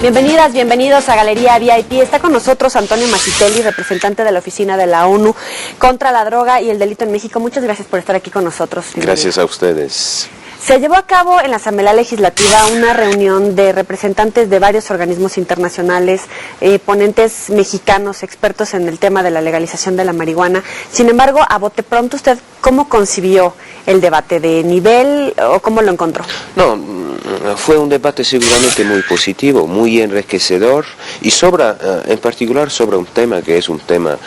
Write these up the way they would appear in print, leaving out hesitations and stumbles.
Bienvenidas, bienvenidos a Galería VIP. Está con nosotros Antonio Masitelli, representante de la Oficina de la ONU contra la Droga y el Delito en México. Muchas gracias por estar aquí con nosotros. Gracias a ustedes. Se llevó a cabo en la Asamblea Legislativa una reunión de representantes de varios organismos internacionales, ponentes mexicanos, expertos en el tema de la legalización de la marihuana. Sin embargo, a bote pronto, ¿usted cómo concibió el debate? ¿De nivel o cómo lo encontró? No, fue un debate seguramente muy positivo, muy enriquecedor y en particular sobre un tema que es un tema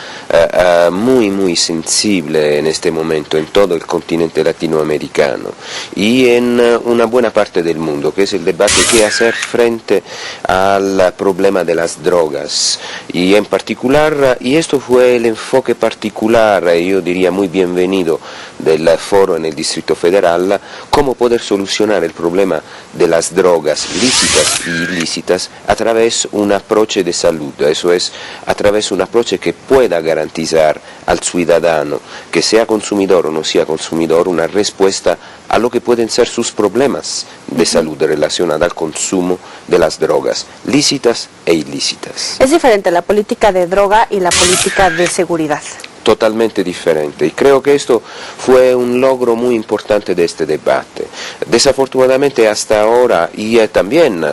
muy sensible en este momento en todo el continente latinoamericano y en una buena parte del mundo, que es el debate qué hacer frente al problema de las drogas. Y en particular, y esto fue el enfoque particular, yo diría muy bienvenido, del foro en el Distrito Federal, cómo poder solucionar el problema de las drogas lícitas y ilícitas a través de un approach de salud, eso es, a través de un approach que pueda garantizar al ciudadano, que sea consumidor o no sea consumidor, una respuesta a lo que pueden ser sus problemas de salud relacionados al consumo de las drogas lícitas e ilícitas. Es diferente la política de droga y la política de seguridad. Totalmente diferente, y creo que esto fue un logro muy importante de este debate. Desafortunadamente hasta ahora, y también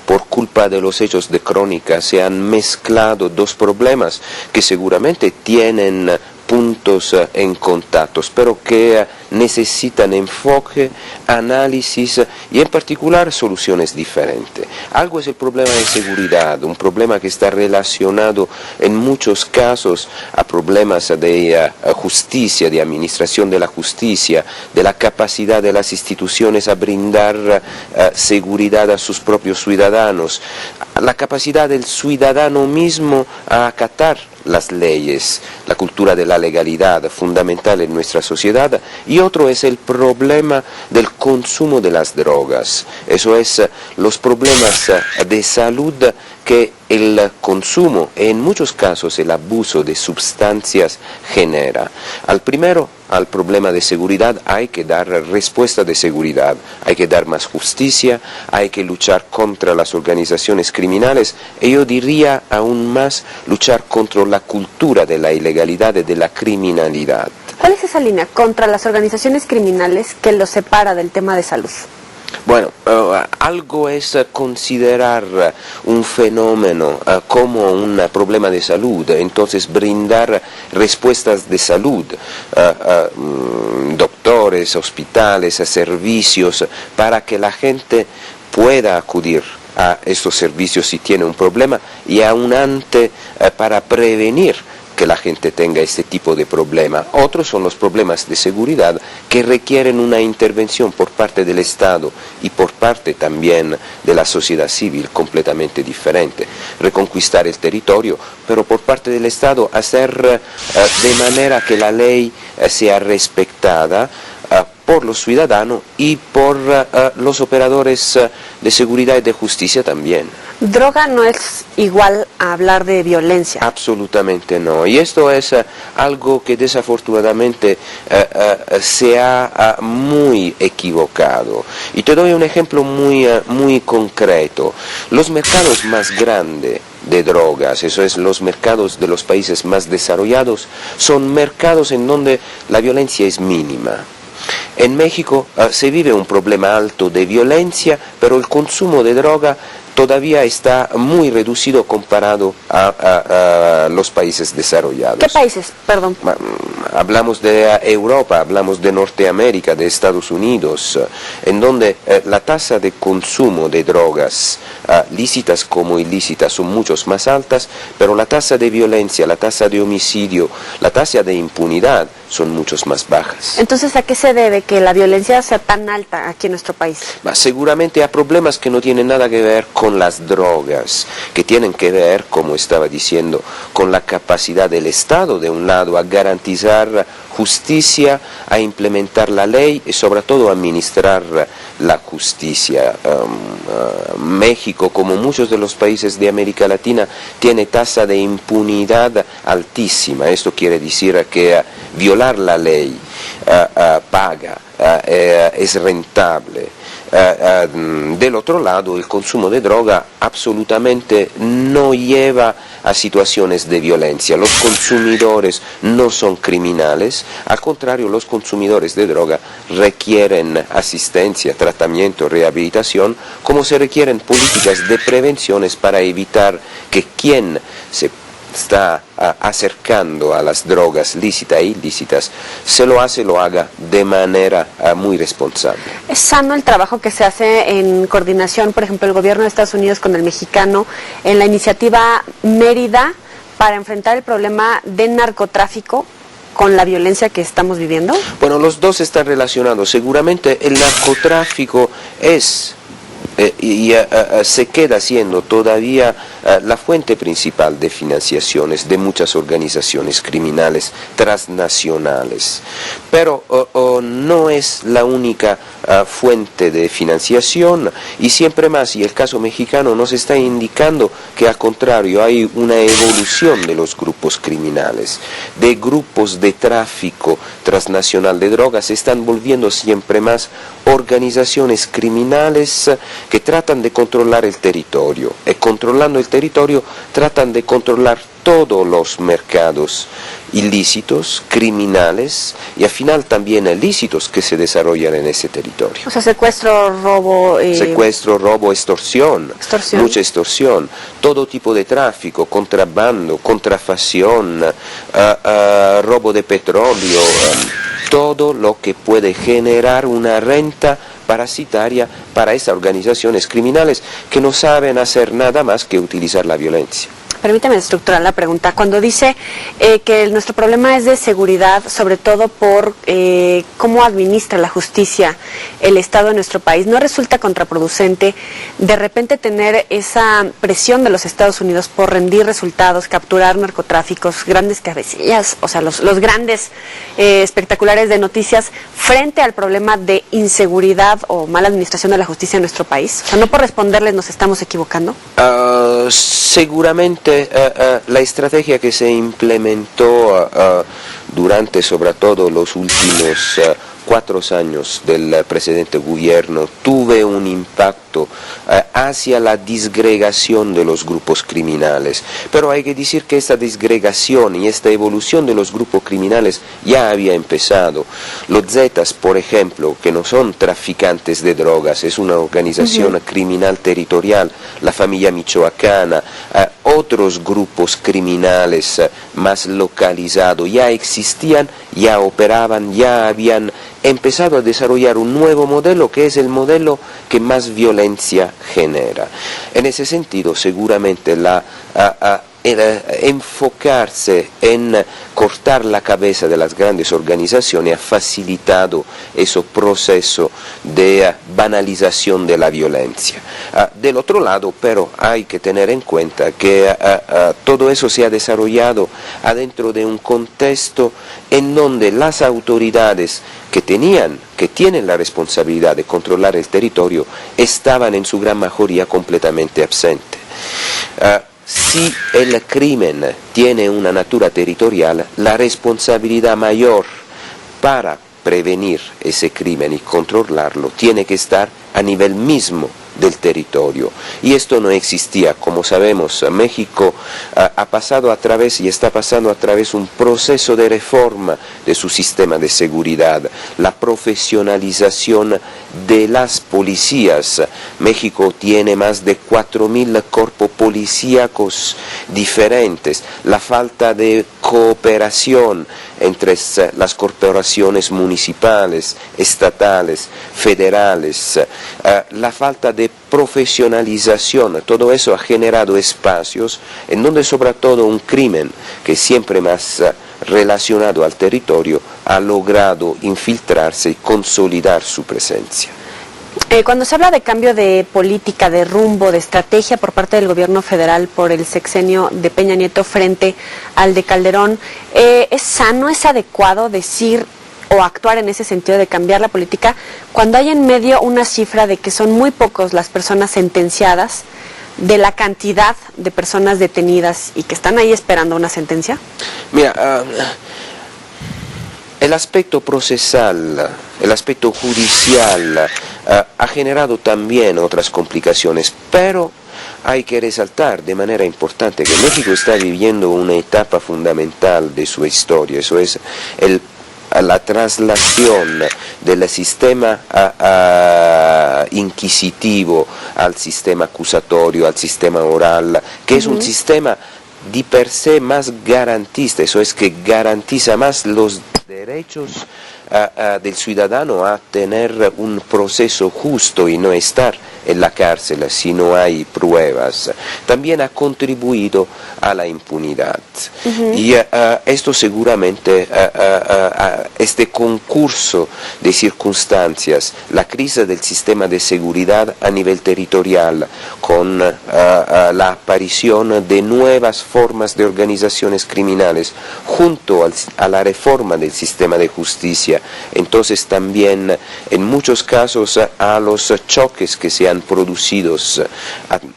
por culpa de los hechos de crónica, se han mezclado dos problemas que seguramente tienen puntos en contacto, pero que necesitan enfoque, análisis y en particular soluciones diferentes. Algo es el problema de seguridad, un problema que está relacionado en muchos casos a problemas de justicia, de administración de la justicia, de la capacidad de las instituciones a brindar seguridad a sus propios ciudadanos, la capacidad del ciudadano mismo a acatar las leyes, la cultura de la legalidad fundamental en nuestra sociedad, y otro es el problema del consumo de las drogas, eso es los problemas de salud que el consumo y en muchos casos el abuso de sustancias genera. Al primero, al problema de seguridad, hay que dar respuesta de seguridad, hay que dar más justicia, hay que luchar contra las organizaciones criminales y yo diría aún más luchar contra la cultura de la ilegalidad y de la criminalidad. ¿Cuál es esa línea contra las organizaciones criminales que los separa del tema de salud? Bueno, algo es considerar un fenómeno como un problema de salud, entonces brindar respuestas de salud, doctores, hospitales, servicios, para que la gente pueda acudir a estos servicios si tiene un problema y aún antes para prevenir que la gente tenga este tipo de problema. Otros son los problemas de seguridad que requieren una intervención por parte del Estado y por parte también de la sociedad civil completamente diferente. Reconquistar el territorio, pero por parte del Estado hacer de manera que la ley sea respetada por los ciudadanos y por los operadores de seguridad y de justicia también. Droga no es igual a hablar de violencia. Absolutamente no. Y esto es algo que desafortunadamente se ha muy equivocado. Y te doy un ejemplo muy concreto. Los mercados más grandes de drogas, eso es, los mercados de los países más desarrollados, son mercados en donde la violencia es mínima. En México se vive un problema alto de violencia, pero el consumo de droga todavía está muy reducido comparado a los países desarrollados. ¿Qué países? Perdón. Hablamos de Europa, hablamos de Norteamérica, de Estados Unidos, en donde la tasa de consumo de drogas, lícitas como ilícitas, son mucho más altas, pero la tasa de violencia, la tasa de homicidio, la tasa de impunidad son mucho más bajas. Entonces, ¿a qué se debe que la violencia sea tan alta aquí en nuestro país? Seguramente a problemas que no tienen nada que ver con las drogas, que tienen que ver, como estaba diciendo, con la capacidad del Estado, de un lado, a garantizar justicia, a implementar la ley y sobre todo a administrar la justicia. México, como muchos de los países de América Latina, tiene tasa de impunidad altísima. Esto quiere decir que violar la ley paga, es rentable. Del otro lado, el consumo de droga absolutamente no lleva a situaciones de violencia. Los consumidores no son criminales, al contrario, los consumidores de droga requieren asistencia, tratamiento, rehabilitación, como se requieren políticas de prevenciones para evitar que quien se está acercando a las drogas lícitas e ilícitas, lo haga de manera muy responsable. ¿Es sano el trabajo que se hace en coordinación, por ejemplo, el gobierno de Estados Unidos con el mexicano, en la iniciativa Mérida, para enfrentar el problema de narcotráfico con la violencia que estamos viviendo? Bueno, los dos están relacionados. Seguramente el narcotráfico es se queda siendo todavía la fuente principal de financiaciones de muchas organizaciones criminales transnacionales, pero no es la única fuente de financiación, y siempre más, y el caso mexicano nos está indicando que al contrario hay una evolución de los grupos criminales, de grupos de tráfico transnacional de drogas, se están volviendo siempre más organizaciones criminales que tratan de controlar el territorio, y controlando el territorio tratan de controlar todos los mercados ilícitos, criminales y al final también ilícitos que se desarrollan en ese territorio. O sea, secuestro, robo... Secuestro, robo, extorsión, mucha extorsión, todo tipo de tráfico, contrabando, contrafacción, robo de petróleo, todo lo que puede generar una renta parasitaria para esas organizaciones criminales que no saben hacer nada más que utilizar la violencia. Permítame estructurar la pregunta. Cuando dice que nuestro problema es de seguridad, sobre todo por cómo administra la justicia el Estado de nuestro país, ¿no resulta contraproducente de repente tener esa presión de los Estados Unidos por rendir resultados, capturar narcotráficos, grandes cabecillas, o sea, los grandes espectaculares de noticias frente al problema de inseguridad o mala administración de la justicia en nuestro país? O sea, ¿no por responderles nos estamos equivocando? Seguramente la estrategia que se implementó durante sobre todo los últimos 4 años del precedente gobierno tuvo un impacto hacia la disgregación de los grupos criminales, pero hay que decir que esta disgregación y esta evolución de los grupos criminales ya había empezado. Los Zetas, por ejemplo, que no son traficantes de drogas, es una organización criminal territorial, la familia michoacana, otros grupos criminales más localizados ya existían, ya operaban, ya habían empezado a desarrollar un nuevo modelo que es el modelo que más violencia genera. En ese sentido, seguramente enfocarse en cortar la cabeza de las grandes organizaciones ha facilitado ese proceso de banalización de la violencia. Del otro lado, pero hay que tener en cuenta que todo eso se ha desarrollado adentro de un contexto en donde las autoridades que tienen la responsabilidad de controlar el territorio estaban en su gran mayoría completamente ausentes. Si el crimen tiene una natura territorial, la responsabilidad mayor para prevenir ese crimen y controlarlo tiene que estar a nivel mismo del territorio. Y esto no existía. Como sabemos, México ha pasado a través y está pasando a través un proceso de reforma de su sistema de seguridad, la profesionalización de las policías. México tiene más de 4.000 cuerpos policíacos diferentes, la falta de cooperación entre las corporaciones municipales, estatales, federales, la falta de profesionalización, todo eso ha generado espacios en donde sobre todo un crimen que siempre más relacionado al territorio ha logrado infiltrarse y consolidar su presencia. Cuando se habla de cambio de política, de rumbo, de estrategia por parte del gobierno federal por el sexenio de Peña Nieto frente al de Calderón, ¿es sano, es adecuado decir o actuar en ese sentido de cambiar la política cuando hay en medio una cifra de que son muy pocos las personas sentenciadas de la cantidad de personas detenidas y que están ahí esperando una sentencia? Mira, el aspecto procesal, el aspecto judicial ha generado también otras complicaciones, pero hay que resaltar de manera importante que México está viviendo una etapa fundamental de su historia, eso es la traslación del sistema inquisitivo al sistema acusatorio, al sistema oral, que es un sistema de per se más garantista, eso es que garantiza más los derechos del ciudadano a tener un proceso justo y no estar en la cárcel si no hay pruebas. También ha contribuido a la impunidad. Y esto seguramente, este concurso de circunstancias, la crisis del sistema de seguridad a nivel territorial, con la aparición de nuevas formas de organizaciones criminales, junto a la reforma del sistema de justicia, entonces también en muchos casos a los choques que se han producido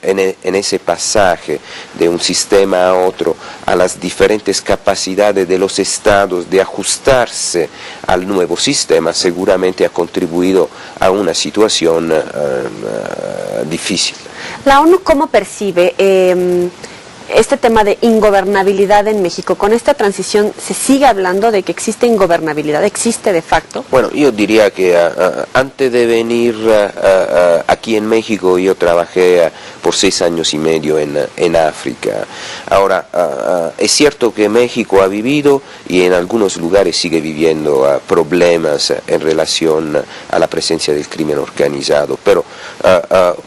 en ese pasaje de un sistema a otro, a las diferentes capacidades de los estados de ajustarse al nuevo sistema, seguramente ha contribuido a una situación difícil. ¿La ONU cómo percibe este tema de ingobernabilidad en México? Con esta transición se sigue hablando de que existe ingobernabilidad, existe de facto. Bueno, yo diría que antes de venir aquí en México yo trabajé por 6 años y medio en África. Ahora, es cierto que México ha vivido y en algunos lugares sigue viviendo problemas en relación a la presencia del crimen organizado, pero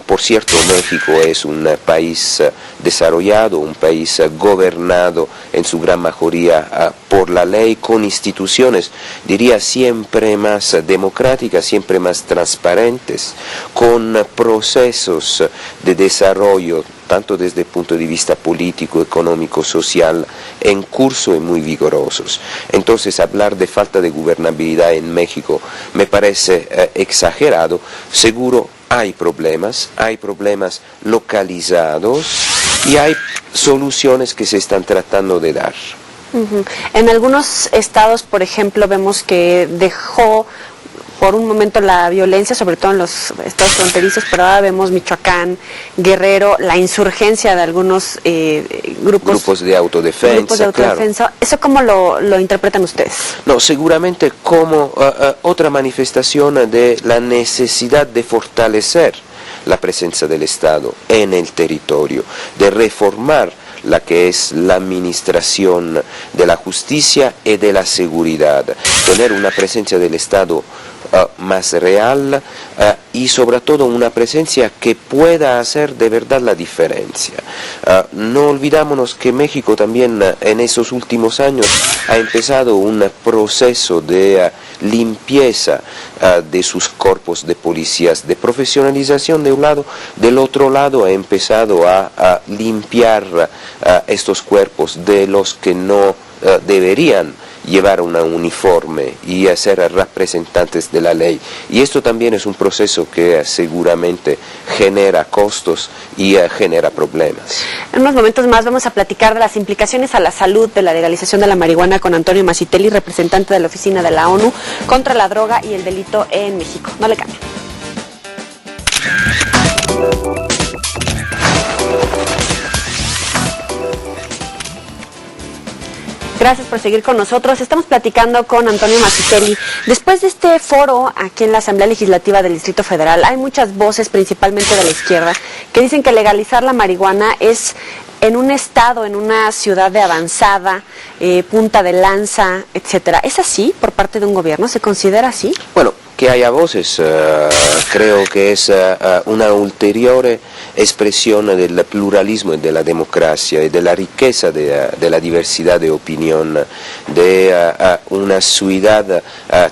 por cierto México es un país desarrollado, un país gobernado en su gran mayoría por la ley, con instituciones, diría, siempre más democráticas, siempre más transparentes, con procesos de desarrollo, tanto desde el punto de vista político, económico, social, en curso y muy vigorosos. Entonces, hablar de falta de gobernabilidad en México me parece exagerado. Seguro hay problemas localizados y hay soluciones que se están tratando de dar. En algunos estados, por ejemplo, vemos que dejó por un momento la violencia, sobre todo en los estados fronterizos, pero ahora vemos Michoacán, Guerrero, la insurgencia de algunos grupos de autodefensa. Claro. ¿Eso cómo lo interpretan ustedes? No, seguramente como otra manifestación de la necesidad de fortalecer la presencia del Estado en el territorio, de reformar la que es la administración de la justicia y de la seguridad, tener una presencia del Estado más real y sobre todo una presencia que pueda hacer de verdad la diferencia. No olvidámonos que México también en esos últimos años ha empezado un proceso de limpieza de sus cuerpos de policías, de profesionalización de un lado, del otro lado ha empezado a limpiar estos cuerpos de los que no deberían llevar una uniforme y ser representantes de la ley. Y esto también es un proceso que seguramente genera costos y genera problemas. En unos momentos más vamos a platicar de las implicaciones a la salud de la legalización de la marihuana con Antonio Mazzitelli, representante de la Oficina de la ONU contra la Droga y el Delito en México. No le cambien. Gracias por seguir con nosotros. Estamos platicando con Antonio Mazzitelli. Después de este foro aquí en la Asamblea Legislativa del Distrito Federal, hay muchas voces, principalmente de la izquierda, que dicen que legalizar la marihuana es en un estado, en una ciudad de avanzada, punta de lanza, etcétera. ¿Es así por parte de un gobierno? ¿Se considera así? Bueno, que haya voces, creo que es una ulteriore expresión del pluralismo y de la democracia y de la riqueza de la diversidad de opinión de una ciudad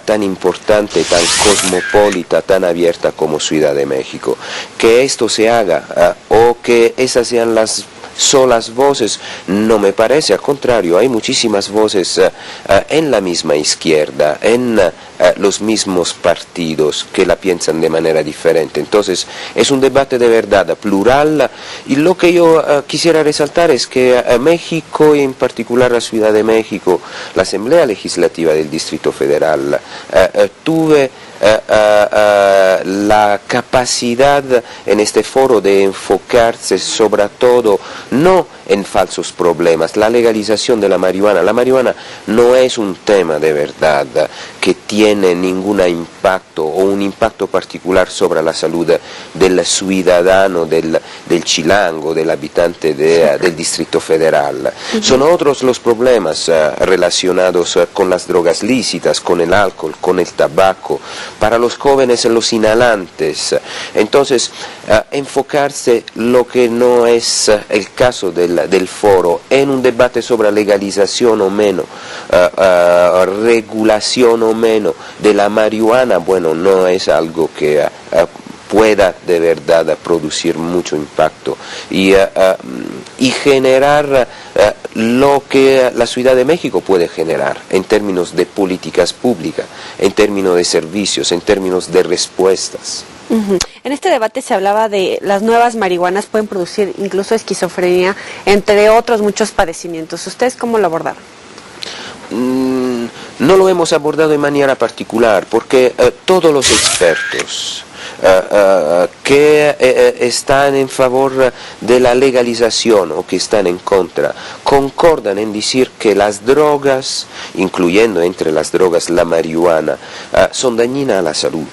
tan importante, tan cosmopolita, tan abierta como Ciudad de México. Que esto se haga o que esas sean las solas voces, no me parece, al contrario, hay muchísimas voces en la misma izquierda, en los mismos partidos que la piensan de manera diferente. Entonces, es un debate de verdad plural y lo que yo quisiera resaltar es que México y en particular la Ciudad de México, la Asamblea Legislativa del Distrito Federal, tuve la capacidad en este foro de enfocarse sobre todo no en falsos problemas. La legalización de la marihuana no es un tema de verdad que tiene ningún impacto o un impacto particular sobre la salud del ciudadano, del chilango, del habitante del Distrito Federal. Son otros los problemas relacionados con las drogas lícitas, con el alcohol, con el tabaco, para los jóvenes los inhalantes. Entonces, enfocarse lo que no es el caso del foro en un debate sobre legalización o menos, regulación o menos de la marihuana, bueno, no es algo que pueda de verdad producir mucho impacto y generar lo que la Ciudad de México puede generar en términos de políticas públicas, en términos de servicios, en términos de respuestas. En este debate se hablaba de las nuevas marihuanas pueden producir incluso esquizofrenia, entre otros muchos padecimientos. ¿Ustedes cómo lo abordaron? No lo hemos abordado de manera particular porque todos los expertos que están en favor de la legalización o que están en contra, concordan en decir que las drogas, incluyendo entre las drogas la marihuana, son dañinas a la salud.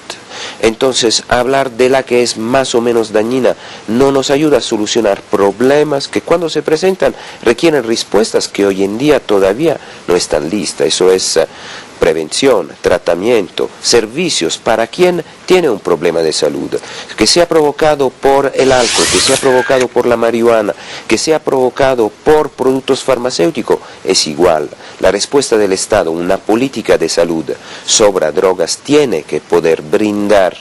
Entonces, hablar de la que es más o menos dañina no nos ayuda a solucionar problemas que cuando se presentan requieren respuestas que hoy en día todavía no están listas. Eso es prevención, tratamiento, servicios para quien tiene un problema de salud, que sea provocado por el alcohol, que sea provocado por la marihuana, que sea provocado por productos farmacéuticos, es igual. La respuesta del Estado, una política de salud sobre drogas, tiene que poder brindar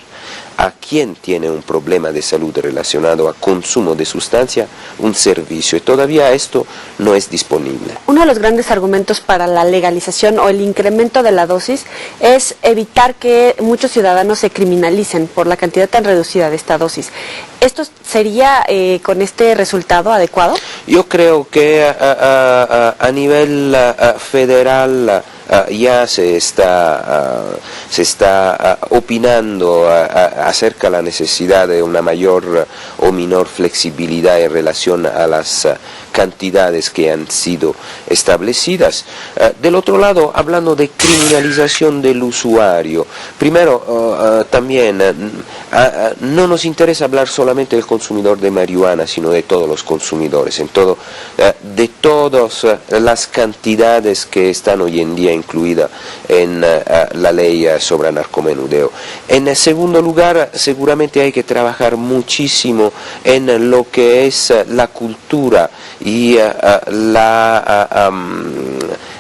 a quien tiene un problema de salud relacionado a consumo de sustancia un servicio, y todavía esto no es disponible. Uno de los grandes argumentos para la legalización o el incremento de la dosis es evitar que muchos ciudadanos se criminalicen por la cantidad tan reducida de esta dosis. ¿Esto sería con este resultado adecuado? Yo creo que a nivel federal ya se está opinando acerca de la necesidad de una mayor o menor flexibilidad en relación a las cantidades que han sido establecidas. Del otro lado, hablando de criminalización del usuario, primero también no nos interesa hablar solamente del consumidor de marihuana, sino de todos los consumidores, de todas las cantidades que están hoy en día incluidas en la ley sobre narcomenudeo. En segundo lugar, seguramente hay que trabajar muchísimo en lo que es la cultura y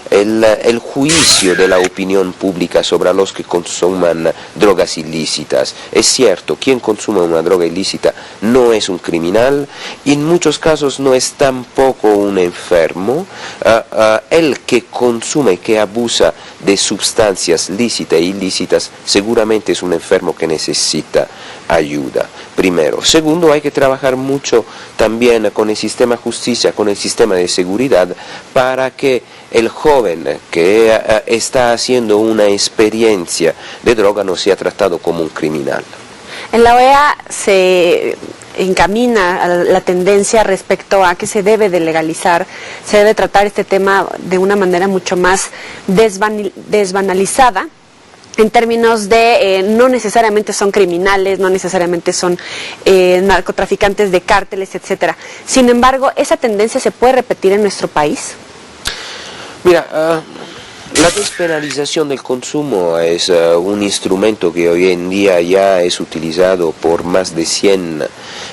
el juicio de la opinión pública sobre los que consuman drogas ilícitas. Es cierto, quien consume una droga ilícita no es un criminal, y en muchos casos no es tampoco un enfermo. El que consume, que abusa de sustancias lícitas e ilícitas, seguramente es un enfermo que necesita ayuda. Primero. Segundo, hay que trabajar mucho también con el sistema de justicia, con el sistema de seguridad, para que el joven que está haciendo una experiencia de droga no sea tratado como un criminal. En la OEA se encamina a la tendencia respecto a que se debe de legalizar, se debe tratar este tema de una manera mucho más desbanalizada, en términos de no necesariamente son criminales, no necesariamente son narcotraficantes de cárteles, etcétera. Sin embargo, ¿esa tendencia se puede repetir en nuestro país? Mira, la despenalización del consumo es un instrumento que hoy en día ya es utilizado por más de 100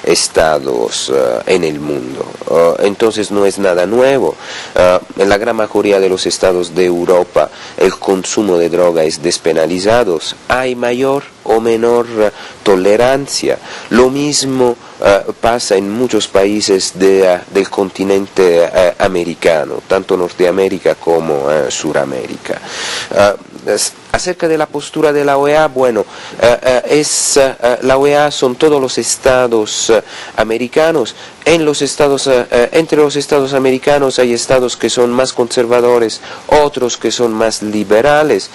estados en el mundo. Entonces no es nada nuevo. En la gran mayoría de los estados de Europa el consumo de droga es despenalizado. Hay mayor o menor tolerancia. Lo mismo pasa en muchos países del continente americano, tanto Norteamérica como Suramérica. Acerca de la postura de la OEA, bueno, la OEA son todos los estados americanos. Entre los estados americanos hay estados que son más conservadores, otros que son más liberales,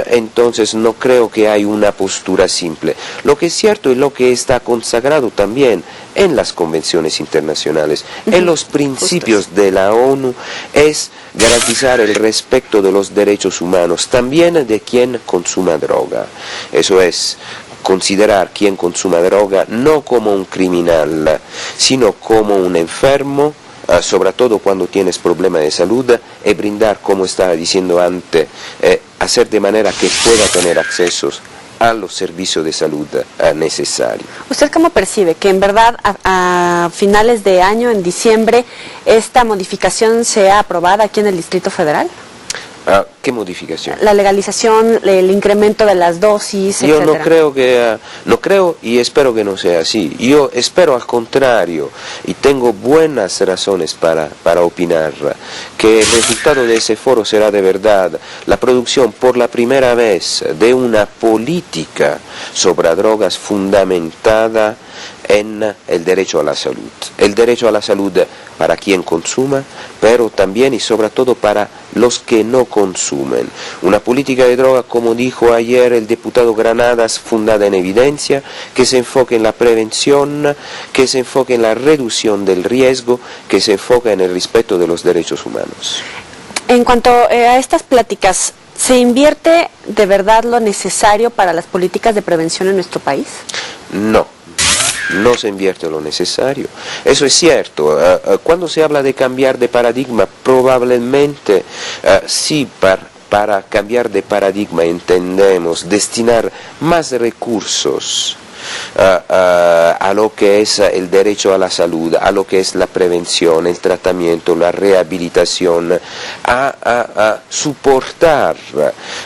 entonces no creo que hay una postura simple. Lo que es cierto y lo que está consagrado también en las convenciones internacionales, en los principios de la ONU, es garantizar el respeto de los derechos humanos, también de quien consuma droga. Eso es, considerar quien consuma droga no como un criminal, sino como un enfermo, sobre todo cuando tienes problemas de salud, y brindar, como estaba diciendo antes, hacer de manera que pueda tener accesos a los servicios de salud necesarios. ¿Usted cómo percibe que en verdad a finales de año, en diciembre, esta modificación sea aprobada aquí en el Distrito Federal? ¿Qué modificación? La legalización, el incremento de las dosis, Yo etcétera. no creo y espero que no sea así. Yo espero al contrario, y tengo buenas razones para opinar, que el resultado de ese foro será de verdad la producción por la primera vez de una política sobre drogas fundamentada en el derecho a la salud. El derecho a la salud para quien consuma, pero también y sobre todo para los que no consumen. Una política de droga, como dijo ayer el diputado Granadas, fundada en evidencia, que se enfoque en la prevención, que se enfoque en la reducción del riesgo, que se enfoque en el respeto de los derechos humanos. En cuanto a estas pláticas, ¿se invierte de verdad lo necesario para las políticas de prevención en nuestro país? No se invierte lo necesario. Eso es cierto. Cuando se habla de cambiar de paradigma, probablemente sí, para cambiar de paradigma entendemos destinar más recursos a lo que es el derecho a la salud, a lo que es la prevención, el tratamiento, la rehabilitación, a soportar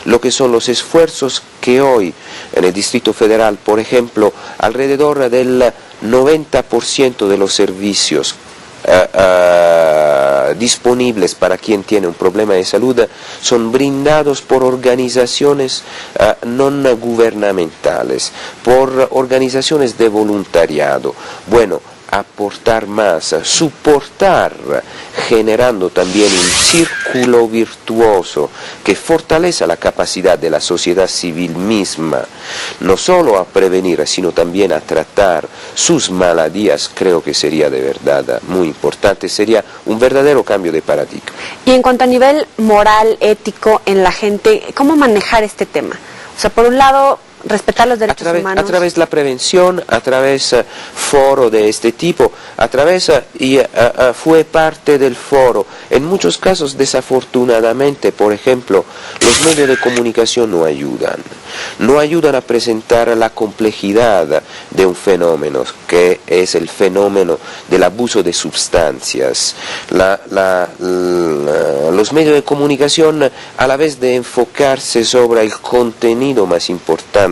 lo que son los esfuerzos que hoy en el Distrito Federal, por ejemplo, alrededor del 90% de los servicios disponibles para quien tiene un problema de salud son brindados por organizaciones no gubernamentales, por organizaciones de voluntariado. Bueno, aportar más, soportar, generando también un círculo virtuoso que fortalece la capacidad de la sociedad civil misma, no solo a prevenir, sino también a tratar sus maladías. Creo que sería de verdad muy importante, sería un verdadero cambio de paradigma. Y en cuanto a nivel moral, ético, en la gente, ¿cómo manejar este tema? O sea, por un lado, respetar los derechos humanos. A través de la prevención, a través foro de este tipo, fue parte del foro. En muchos casos, desafortunadamente, por ejemplo, los medios de comunicación no ayudan a presentar la complejidad de un fenómeno, que es el fenómeno del abuso de sustancias. Los medios de comunicación, a la vez de enfocarse sobre el contenido más importante,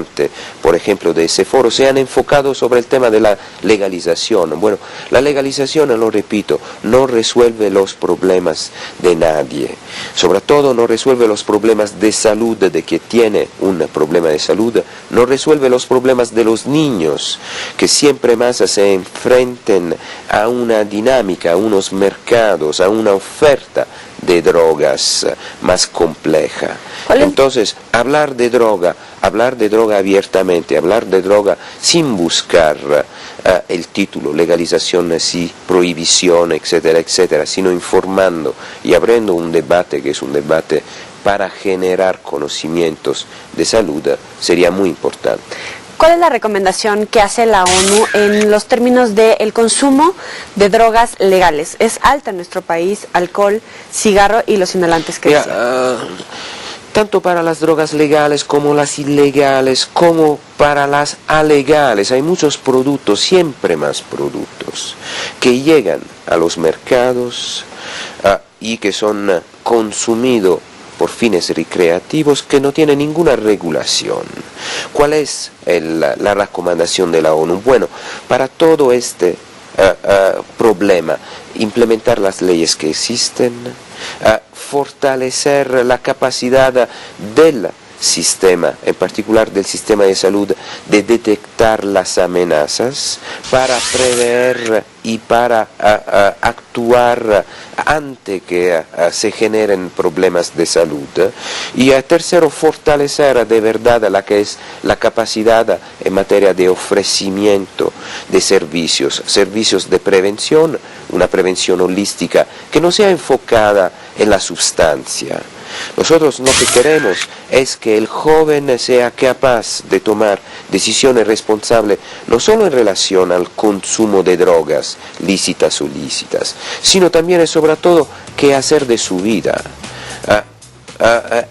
por ejemplo, de ese foro, se han enfocado sobre el tema de la legalización. Bueno, la legalización, lo repito, no resuelve los problemas de nadie. Sobre todo no resuelve los problemas de salud de quien tiene un problema de salud, no resuelve los problemas de los niños, que siempre más se enfrenten a una dinámica, a unos mercados, a una oferta de drogas más compleja. Entonces, hablar de droga abiertamente, hablar de droga sin buscar el título, legalización sí, prohibición, etcétera, etcétera, sino informando y abriendo un debate que es un debate para generar conocimientos de salud, sería muy importante. ¿Cuál es la recomendación que hace la ONU en los términos del consumo de drogas legales? Es alta en nuestro país, alcohol, cigarro y los inhalantes que tanto para las drogas legales como las ilegales, como para las alegales. Hay muchos productos, siempre más productos, que llegan a los mercados y que son consumidos por fines recreativos que no tienen ninguna regulación. ¿Cuál es la recomendación de la ONU? Bueno, para todo este problema, implementar las leyes que existen, fortalecer la capacidad del sistema, en particular del sistema de salud, de detectar las amenazas para prever y para actuar antes que se generen problemas de salud. Y tercero, fortalecer de verdad la que es la capacidad en materia de ofrecimiento de servicios de prevención, una prevención holística que no sea enfocada en la sustancia. Nosotros lo que queremos es que el joven sea capaz de tomar decisiones responsables no solo en relación al consumo de drogas lícitas o ilícitas, sino también y sobre todo qué hacer de su vida,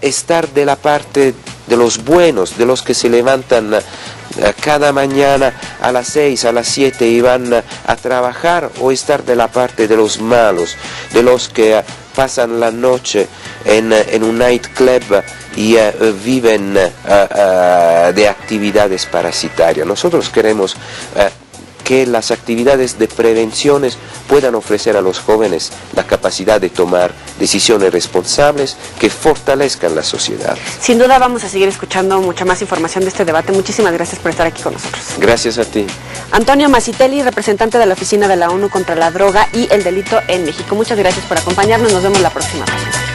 estar de la parte de los buenos, de los que se levantan cada mañana a las 6, a las 7 y van a trabajar, o estar de la parte de los malos, de los que pasan la noche en un nightclub y viven de actividades parasitarias. Nosotros queremos que las actividades de prevenciones puedan ofrecer a los jóvenes la capacidad de tomar decisiones responsables que fortalezcan la sociedad. Sin duda vamos a seguir escuchando mucha más información de este debate. Muchísimas gracias por estar aquí con nosotros. Gracias a ti. Antonio Masitelli, representante de la Oficina de la ONU contra la Droga y el Delito en México. Muchas gracias por acompañarnos. Nos vemos la próxima vez.